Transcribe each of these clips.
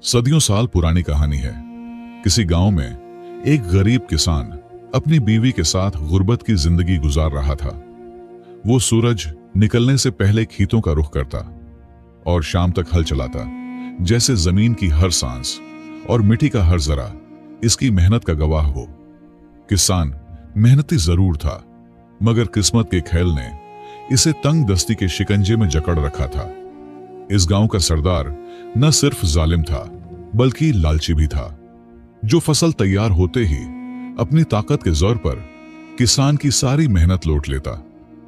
सदियों साल पुरानी कहानी है। किसी गांव में एक गरीब किसान अपनी बीवी के साथ गुर्बत की जिंदगी गुजार रहा था। वो सूरज निकलने से पहले खेतों का रुख करता और शाम तक हल चलाता, जैसे जमीन की हर सांस और मिट्टी का हर जरा इसकी मेहनत का गवाह हो। किसान मेहनती जरूर था, मगर किस्मत के खेल ने इसे तंग दस्ती के शिकंजे में जकड़ रखा था। इस गांव का सरदार न सिर्फ जालिम था, बल्कि लालची भी था, जो फसल तैयार होते ही अपनी ताकत के जोर पर किसान की सारी मेहनत लूट लेता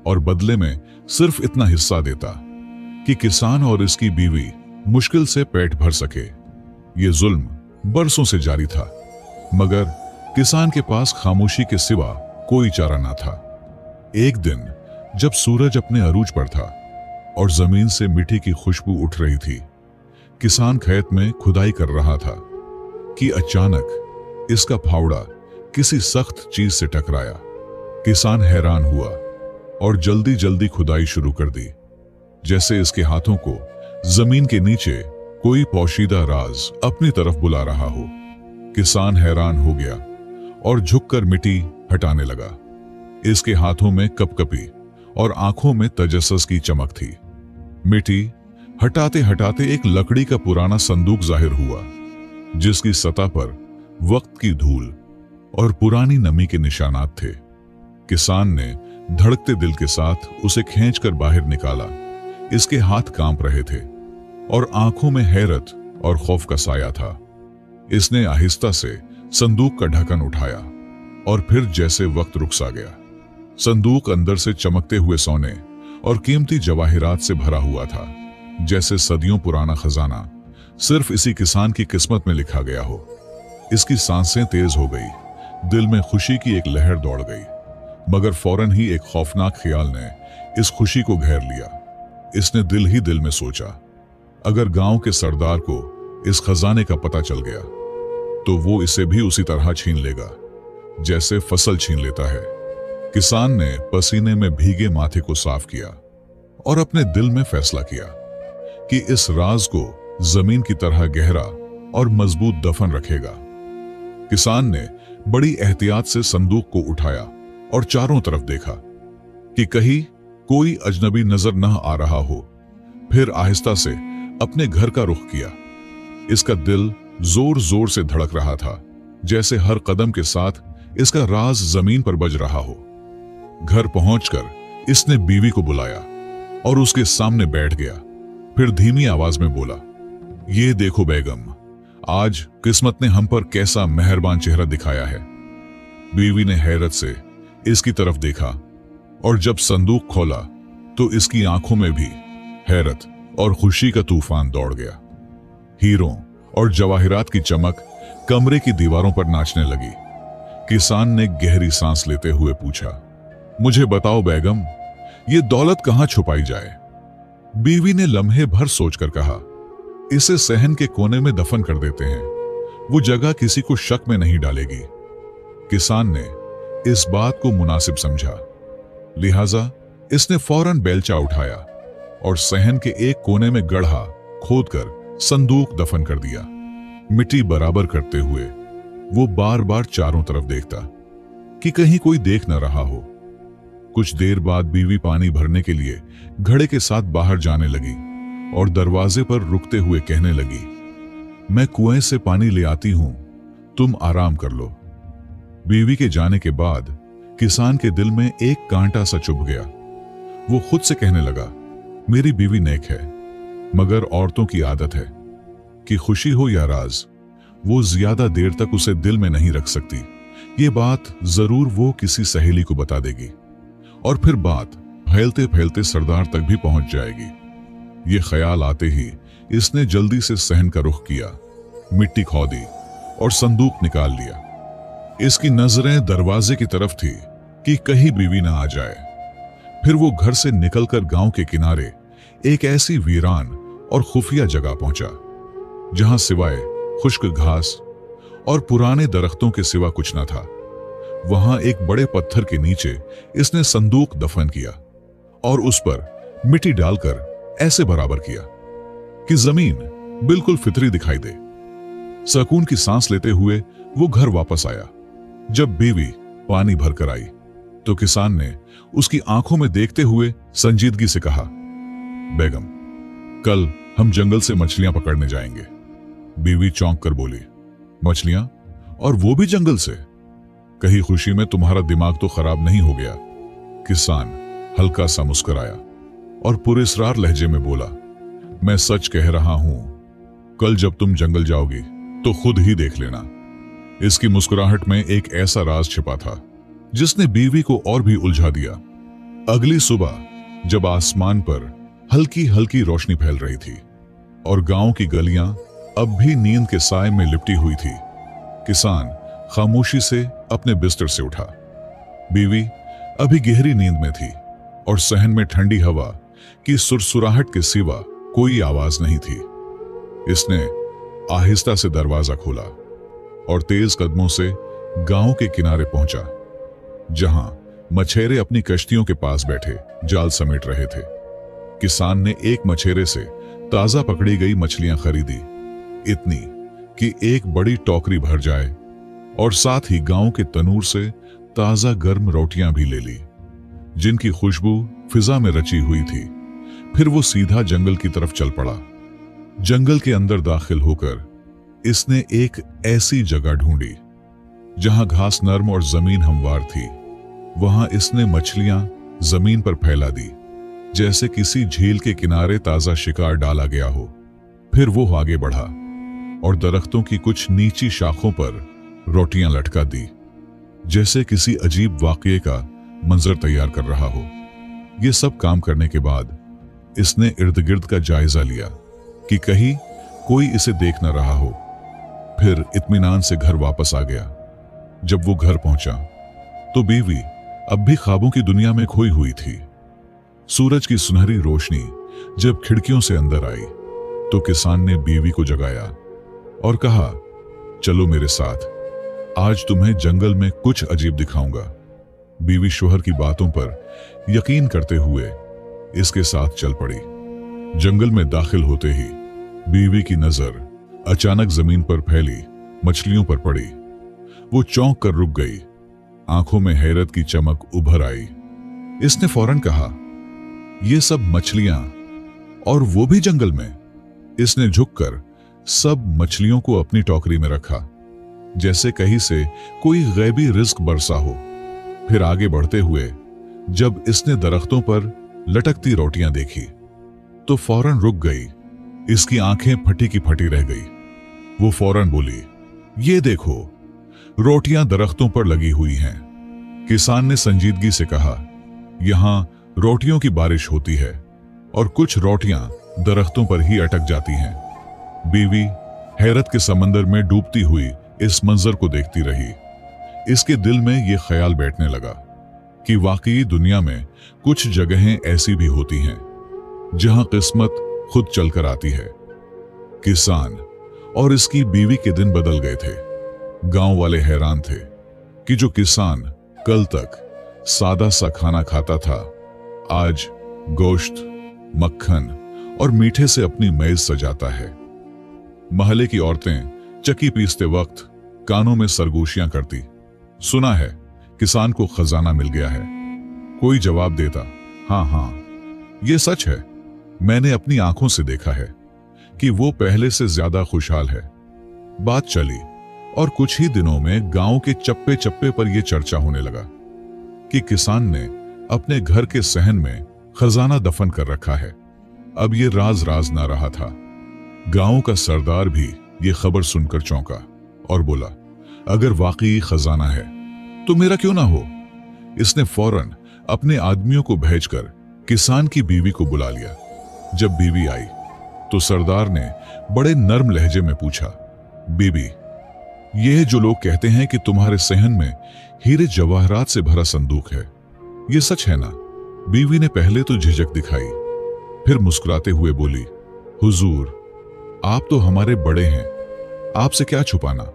और बदले में सिर्फ इतना हिस्सा देता कि किसान और इसकी बीवी मुश्किल से पेट भर सके। ये जुल्म बरसों से जारी था, मगर किसान के पास खामोशी के सिवा कोई चारा ना था। एक दिन जब सूरज अपने अरूज पर था और जमीन से मिट्टी की खुशबू उठ रही थी, किसान खेत में खुदाई कर रहा था कि अचानक इसका फावड़ा किसी सख्त चीज से टकराया। किसान हैरान हुआ और जल्दी जल्दी खुदाई शुरू कर दी, जैसे इसके हाथों को जमीन के नीचे कोई पोशीदा राज अपनी तरफ बुला रहा हो। किसान हैरान हो गया और झुककर मिट्टी हटाने लगा। इसके हाथों में कपकपी और आंखों में तजस्सुस की चमक थी। मिट्टी हटाते हटाते एक लकड़ी का पुराना संदूक जाहिर हुआ, जिसकी सतह पर वक्त की धूल और पुरानी नमी के निशानात थे। किसान ने धड़कते दिल के साथ उसे खींचकर बाहर निकाला। इसके हाथ कांप रहे थे और आंखों में हैरत और खौफ का साया था। इसने आहिस्ता से संदूक का ढक्कन उठाया और फिर जैसे वक्त रुक सा गया। संदूक अंदर से चमकते हुए सोने और कीमती जवाहिरात से भरा हुआ था, जैसे सदियों पुराना खजाना सिर्फ इसी किसान की किस्मत में लिखा गया हो। इसकी सांसें तेज हो गई, दिल में खुशी की एक लहर दौड़ गई, मगर फौरन ही एक खौफनाक ख्याल ने इस खुशी को घेर लिया। इसने दिल ही दिल में सोचा, अगर गांव के सरदार को इस खजाने का पता चल गया तो वो इसे भी उसी तरह छीन लेगा जैसे फसल छीन लेता है। किसान ने पसीने में भीगे माथे को साफ किया और अपने दिल में फैसला किया कि इस राज को जमीन की तरह गहरा और मजबूत दफन रखेगा। किसान ने बड़ी एहतियात से संदूक को उठाया और चारों तरफ देखा कि कहीं कोई अजनबी नजर न आ रहा हो। फिर आहिस्ता से अपने घर का रुख किया। इसका दिल जोर जोर से धड़क रहा था, जैसे हर कदम के साथ इसका राज जमीन पर बज रहा हो। घर पहुंचकर इसने बीवी को बुलाया और उसके सामने बैठ गया। फिर धीमी आवाज में बोला, ये देखो बेगम, आज किस्मत ने हम पर कैसा मेहरबान चेहरा दिखाया है। बीवी ने हैरत से इसकी तरफ देखा और जब संदूक खोला तो इसकी आंखों में भी हैरत और खुशी का तूफान दौड़ गया। हीरों और जवाहिरात की चमक कमरे की दीवारों पर नाचने लगी। किसान ने गहरी सांस लेते हुए पूछा, मुझे बताओ बेगम, ये दौलत कहां छुपाई जाए? बीवी ने लम्हे भर सोचकर कहा, इसे सहन के कोने में दफन कर देते हैं, वो जगह किसी को शक में नहीं डालेगी। किसान ने इस बात को मुनासिब समझा, लिहाजा इसने फौरन बेलचा उठाया और सहन के एक कोने में गड्ढा खोदकर संदूक दफन कर दिया। मिट्टी बराबर करते हुए वो बार बार चारों तरफ देखता कि कहीं कोई देख न रहा हो। कुछ देर बाद बीवी पानी भरने के लिए घड़े के साथ बाहर जाने लगी और दरवाजे पर रुकते हुए कहने लगी, मैं कुएं से पानी ले आती हूं, तुम आराम कर लो। बीवी के जाने के बाद किसान के दिल में एक कांटा सा चुभ गया। वो खुद से कहने लगा, मेरी बीवी नेक है, मगर औरतों की आदत है कि खुशी हो या राज, वो ज्यादा देर तक उसे दिल में नहीं रख सकती। ये बात जरूर वो किसी सहेली को बता देगी और फिर बात फैलते फैलते सरदार तक भी पहुंच जाएगी। ये ख्याल आते ही इसने जल्दी से सहन का रुख किया, मिट्टी खोदी और संदूक निकाल लिया। इसकी नजरें दरवाजे की तरफ थी कि कहीं बीवी ना आ जाए। फिर वो घर से निकलकर गांव के किनारे एक ऐसी वीरान और खुफिया जगह पहुंचा, जहां सिवाय खुश्क घास और पुराने दरख्तों के सिवा कुछ न था। वहां एक बड़े पत्थर के नीचे इसने संदूक दफन किया और उस पर मिट्टी डालकर ऐसे बराबर किया कि जमीन बिल्कुल फितरी दिखाई दे। सुकून की सांस लेते हुए वो घर वापस आया। जब बीवी पानी भरकर आई तो किसान ने उसकी आंखों में देखते हुए संजीदगी से कहा, बेगम, कल हम जंगल से मछलियां पकड़ने जाएंगे। बीवी चौंक कर बोली, मछलियां? और वो भी जंगल से? कहीं खुशी में तुम्हारा दिमाग तो खराब नहीं हो गया? किसान हल्का सा मुस्कुराया और पुरस्कार लहजे में बोला, मैं सच कह रहा हूं, कल जब तुम जंगल जाओगी तो खुद ही देख लेना। इसकी मुस्कुराहट में एक ऐसा राज छिपा था जिसने बीवी को और भी उलझा दिया। अगली सुबह जब आसमान पर हल्की हल्की रोशनी फैल रही थी और गांव की गलियां अब भी नींद के साए में लिपटी हुई थी, किसान खामोशी से अपने बिस्तर से उठा। बीवी अभी गहरी नींद में थी और सहन में ठंडी हवा की सुरसुराहट के सिवा कोई आवाज नहीं थी। इसने आहिस्ता से दरवाजा खोला और तेज कदमों से गांव के किनारे पहुंचा, जहां मछेरे अपनी कश्तियों के पास बैठे जाल समेट रहे थे। किसान ने एक मछेरे से ताजा पकड़ी गई मछलियां खरीदी, इतनी कि एक बड़ी टोकरी भर जाए, और साथ ही गांव के तनूर से ताजा गर्म रोटियां भी ले ली, जिनकी खुशबू फिजा में रची हुई थी। फिर वो सीधा जंगल की तरफ चल पड़ा। जंगल के अंदर दाखिल होकर इसने एक ऐसी जगह ढूंढी जहां घास नर्म और जमीन हमवार थी। वहां इसने मछलियां जमीन पर फैला दी, जैसे किसी झील के किनारे ताजा शिकार डाला गया हो। फिर वो आगे बढ़ा और दरख्तों की कुछ नीची शाखों पर रोटियां लटका दी, जैसे किसी अजीब वाकये का मंजर तैयार कर रहा हो। ये सब काम करने के बाद इसने इर्द गिर्द का जायजा लिया कि कहीं कोई इसे देख न रहा हो। फिर इत्मीनान से घर वापस आ गया। जब वो घर पहुंचा तो बीवी अब भी ख्वाबों की दुनिया में खोई हुई थी। सूरज की सुनहरी रोशनी जब खिड़कियों से अंदर आई तो किसान ने बीवी को जगाया और कहा, चलो मेरे साथ, आज तुम्हें जंगल में कुछ अजीब दिखाऊंगा। बीवी शोहर की बातों पर यकीन करते हुए इसके साथ चल पड़ी। जंगल में दाखिल होते ही बीवी की नजर अचानक जमीन पर फैली मछलियों पर पड़ी। वो चौंक कर रुक गई, आंखों में हैरत की चमक उभर आई। इसने फौरन कहा, ये सब मछलियां, और वो भी जंगल में? इसने झुककर सब मछलियों को अपनी टोकरी में रखा, जैसे कहीं से कोई गैबी रिज्क बरसा हो। फिर आगे बढ़ते हुए जब इसने दरख्तों पर लटकती रोटियां देखी तो फौरन रुक गई। इसकी आंखें फटी की फटी रह गई। वो फौरन बोली, ये देखो, रोटियां दरख्तों पर लगी हुई हैं। किसान ने संजीदगी से कहा, यहां रोटियों की बारिश होती है और कुछ रोटियां दरख्तों पर ही अटक जाती हैं। बीवी हैरत के समंदर में डूबती हुई इस मंजर को देखती रही। इसके दिल में यह ख्याल बैठने लगा कि वाकई दुनिया में कुछ जगहें ऐसी भी होती हैं जहां किस्मत खुद चलकर आती है। किसान और इसकी बीवी के दिन बदल गए थे। गांव वाले हैरान थे कि जो किसान कल तक सादा सा खाना खाता था, आज गोश्त, मक्खन और मीठे से अपनी मेज सजाता है। महल्ले की औरतें चक्की पीसते वक्त कानों में सरगोशियां करती, सुना है किसान को खजाना मिल गया है। कोई जवाब देता, हाँ हाँ, ये सच है, मैंने अपनी आंखों से देखा है कि वो पहले से ज्यादा खुशहाल है। बात चली और कुछ ही दिनों में गांव के चप्पे चप्पे पर यह चर्चा होने लगा कि किसान ने अपने घर के सहन में खजाना दफन कर रखा है। अब ये राज राज ना रहा था। गांव का सरदार भी ये खबर सुनकर चौंका और बोला, अगर वाकई खजाना है तो मेरा क्यों ना हो। इसने फौरन अपने आदमियों को भेजकर किसान की बीवी को बुला लिया। जब बीवी आई तो सरदार ने बड़े नर्म लहजे में पूछा, बीबी, ये जो लोग कहते हैं कि तुम्हारे सहन में हीरे जवाहरात से भरा संदूक है, ये सच है ना? बीवी ने पहले तो झिझक दिखाई, फिर मुस्कुराते हुए बोली, हुजूर, आप तो हमारे बड़े हैं, आपसे क्या छुपाना।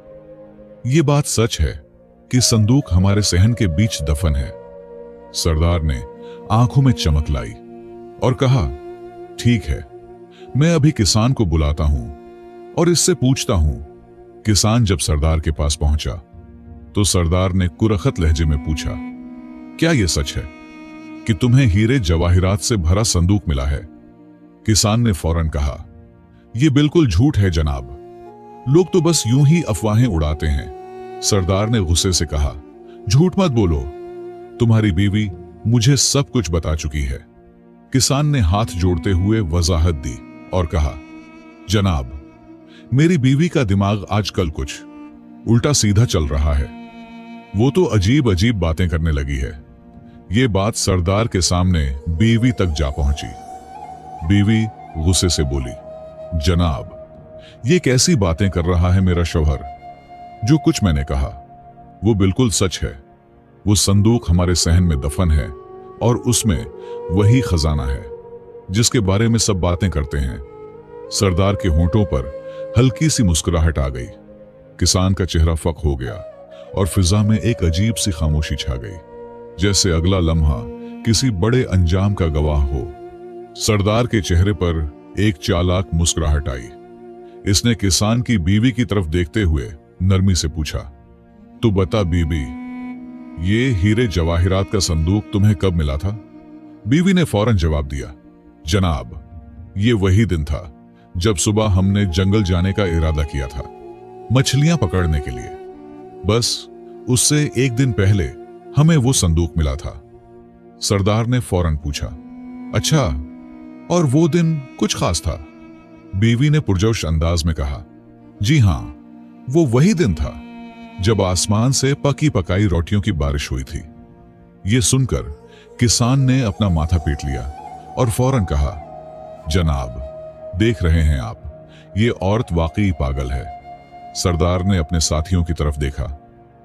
ये बात सच है कि संदूक हमारे सहन के बीच दफन है। सरदार ने आंखों में चमक लाई और कहा, ठीक है, मैं अभी किसान को बुलाता हूं और इससे पूछता हूं किसान जब सरदार के पास पहुंचा तो सरदार ने कुरखत लहजे में पूछा, क्या यह सच है कि तुम्हें हीरे जवाहिरात से भरा संदूक मिला है? किसान ने फौरन कहा, यह बिल्कुल झूठ है जनाब, लोग तो बस यूं ही अफवाहें उड़ाते हैं। सरदार ने गुस्से से कहा, झूठ मत बोलो, तुम्हारी बीवी मुझे सब कुछ बता चुकी है। किसान ने हाथ जोड़ते हुए वजाहत दी और कहा, जनाब, मेरी बीवी का दिमाग आजकल कुछ उल्टा सीधा चल रहा है, वो तो अजीब अजीब बातें करने लगी है। ये बात सरदार के सामने बीवी तक जा पहुंची। बीवी गुस्से से बोली, जनाब, ये कैसी बातें कर रहा है मेरा शौहर? जो कुछ मैंने कहा वो बिल्कुल सच है। वो संदूक हमारे सहन में दफन है और उसमें वही खजाना है जिसके बारे में सब बातें करते हैं। सरदार के होंठों पर हल्की सी मुस्कुराहट आ गई। किसान का चेहरा फक हो गया और फिजा में एक अजीब सी खामोशी छा गई, जैसे अगला लम्हा किसी बड़े अंजाम का गवाह हो। सरदार के चेहरे पर एक चालाक मुस्कुराहट आई। इसने किसान की बीवी की तरफ देखते हुए नरमी से पूछा, तू बता बीबी, ये हीरे जवाहिरात का संदूक तुम्हें कब मिला था? बीवी ने फौरन जवाब दिया, जनाब, ये वही दिन था जब सुबह हमने जंगल जाने का इरादा किया था, मछलियां पकड़ने के लिए। बस उससे एक दिन पहले हमें वो संदूक मिला था। सरदार ने फौरन पूछा, अच्छा, और वो दिन कुछ खास था? बीवी ने पुरजोश अंदाज में कहा, जी हां, वो वही दिन था जब आसमान से पकी पकाई रोटियों की बारिश हुई थी। ये सुनकर किसान ने अपना माथा पीट लिया और फौरन कहा, जनाब, देख रहे हैं आप, ये औरत वाकई पागल है। सरदार ने अपने साथियों की तरफ देखा,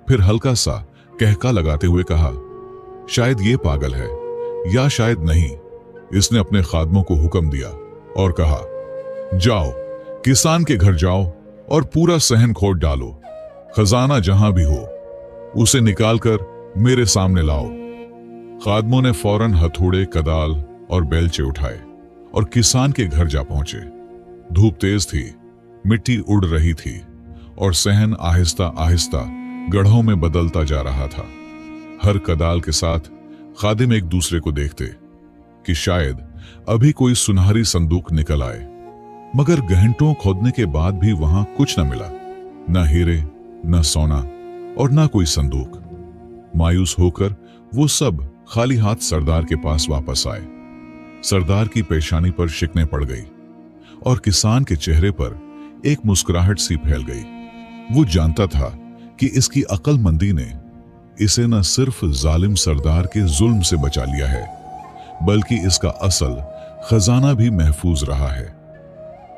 फिर हल्का सा कहका लगाते हुए कहा, शायद ये पागल है या शायद नहीं। इसने अपने खादमों को हुक्म दिया और कहा, जाओ, किसान के घर जाओ और पूरा सहन खोद डालो। खजाना जहां भी हो उसे निकालकर मेरे सामने लाओ। खादमों ने फौरन हथौड़े, कदाल और बेलचे उठाए और किसान के घर जा पहुंचे। धूप तेज थी, मिट्टी उड़ रही थी और सहन आहिस्ता आहिस्ता गढ़ों में बदलता जा रहा था। हर कदाल के साथ खादिम एक दूसरे को देखते कि शायद अभी कोई सुनहरी संदूक निकल आए, मगर घंटों खोदने के बाद भी वहां कुछ न मिला, न हीरे, न सोना और न कोई संदूक। मायूस होकर वो सब खाली हाथ सरदार के पास वापस आए। सरदार की पेशानी पर शिकने पड़ गई और किसान के चेहरे पर एक मुस्कुराहट सी फैल गई। वो जानता था कि इसकी अक्लमंदी ने इसे न सिर्फ जालिम सरदार के जुल्म से बचा लिया है, बल्कि इसका असल खजाना भी महफूज रहा है।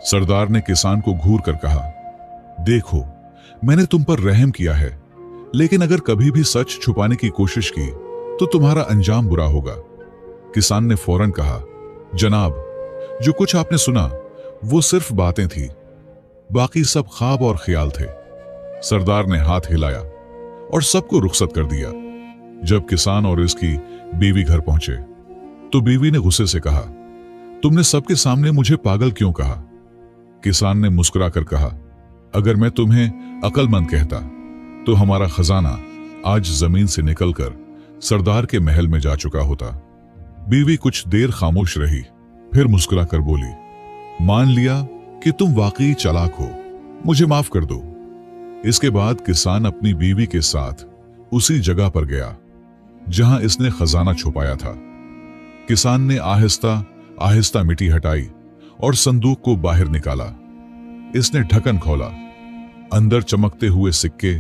सरदार ने किसान को घूर कर कहा, देखो, मैंने तुम पर रहम किया है, लेकिन अगर कभी भी सच छुपाने की कोशिश की तो तुम्हारा अंजाम बुरा होगा। किसान ने फौरन कहा, जनाब, जो कुछ आपने सुना वो सिर्फ बातें थी, बाकी सब ख्वाब और ख्याल थे। सरदार ने हाथ हिलाया और सबको रुखसत कर दिया। जब किसान और इसकी बीवी घर पहुंचे तो बीवी ने गुस्से से कहा, तुमने सबके सामने मुझे पागल क्यों कहा? किसान ने मुस्कुराकर कहा, अगर मैं तुम्हें अक्लमंद कहता तो हमारा खजाना आज जमीन से निकलकर सरदार के महल में जा चुका होता। बीवी कुछ देर खामोश रही, फिर मुस्कुराकर बोली, मान लिया कि तुम वाकई चालाक हो, मुझे माफ कर दो। इसके बाद किसान अपनी बीवी के साथ उसी जगह पर गया जहां इसने खजाना छुपाया था। किसान ने आहिस्ता आहिस्ता मिट्टी हटाई और संदूक को बाहर निकाला। इसने ढक्कन खोला। अंदर चमकते हुए सिक्के,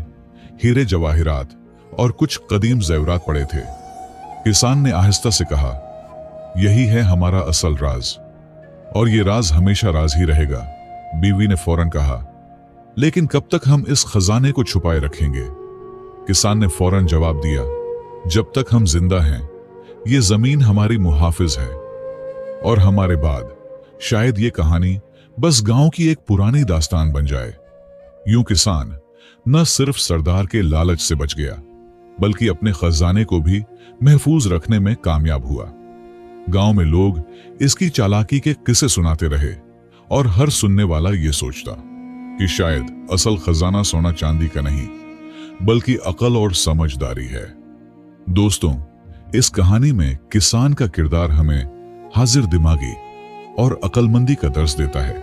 हीरे जवाहिरात और कुछ कदीम जेवरात पड़े थे। किसान ने आहिस्ता से कहा, यही है हमारा असल राज और ये राज हमेशा राज ही रहेगा। बीवी ने फौरन कहा, लेकिन कब तक हम इस खजाने को छुपाए रखेंगे? किसान ने फौरन जवाब दिया, जब तक हम जिंदा हैं ये जमीन हमारी मुहाफिज है और हमारे बाद शायद ये कहानी बस गांव की एक पुरानी दास्तान बन जाए। यूं किसान न सिर्फ सरदार के लालच से बच गया, बल्कि अपने खजाने को भी महफूज रखने में कामयाब हुआ। गांव में लोग इसकी चालाकी के किस्से सुनाते रहे और हर सुनने वाला ये सोचता कि शायद असल खजाना सोना चांदी का नहीं, बल्कि अकल और समझदारी है। दोस्तों, इस कहानी में किसान का किरदार हमें हाजिर दिमागी और अकलमंदी का दर्स देता है।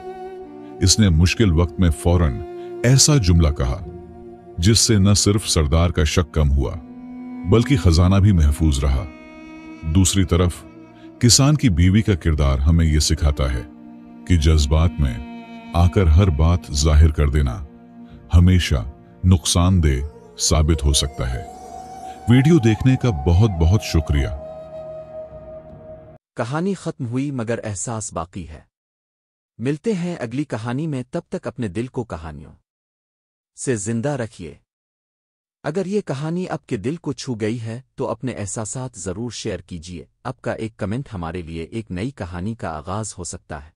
इसने मुश्किल वक्त में फौरन ऐसा जुमला कहा जिससे न सिर्फ सरदार का शक कम हुआ, बल्कि खजाना भी महफूज रहा। दूसरी तरफ किसान की बीवी का किरदार हमें यह सिखाता है कि जज्बात में आकर हर बात जाहिर कर देना हमेशा नुकसानदेह साबित हो सकता है। वीडियो देखने का बहुत बहुत शुक्रिया। कहानी खत्म हुई मगर एहसास बाकी है। मिलते हैं अगली कहानी में, तब तक अपने दिल को कहानियों से जिंदा रखिए। अगर ये कहानी आपके दिल को छू गई है तो अपने एहसासात जरूर शेयर कीजिए। आपका एक कमेंट हमारे लिए एक नई कहानी का आगाज हो सकता है।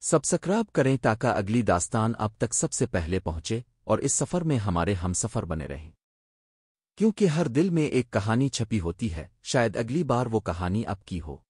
सब्सक्राइब करें ताकि अगली दास्तान आप तक सबसे पहले पहुंचे और इस सफर में हमारे हमसफर बने रहें। क्योंकि हर दिल में एक कहानी छपी होती है, शायद अगली बार वो कहानी आपकी हो।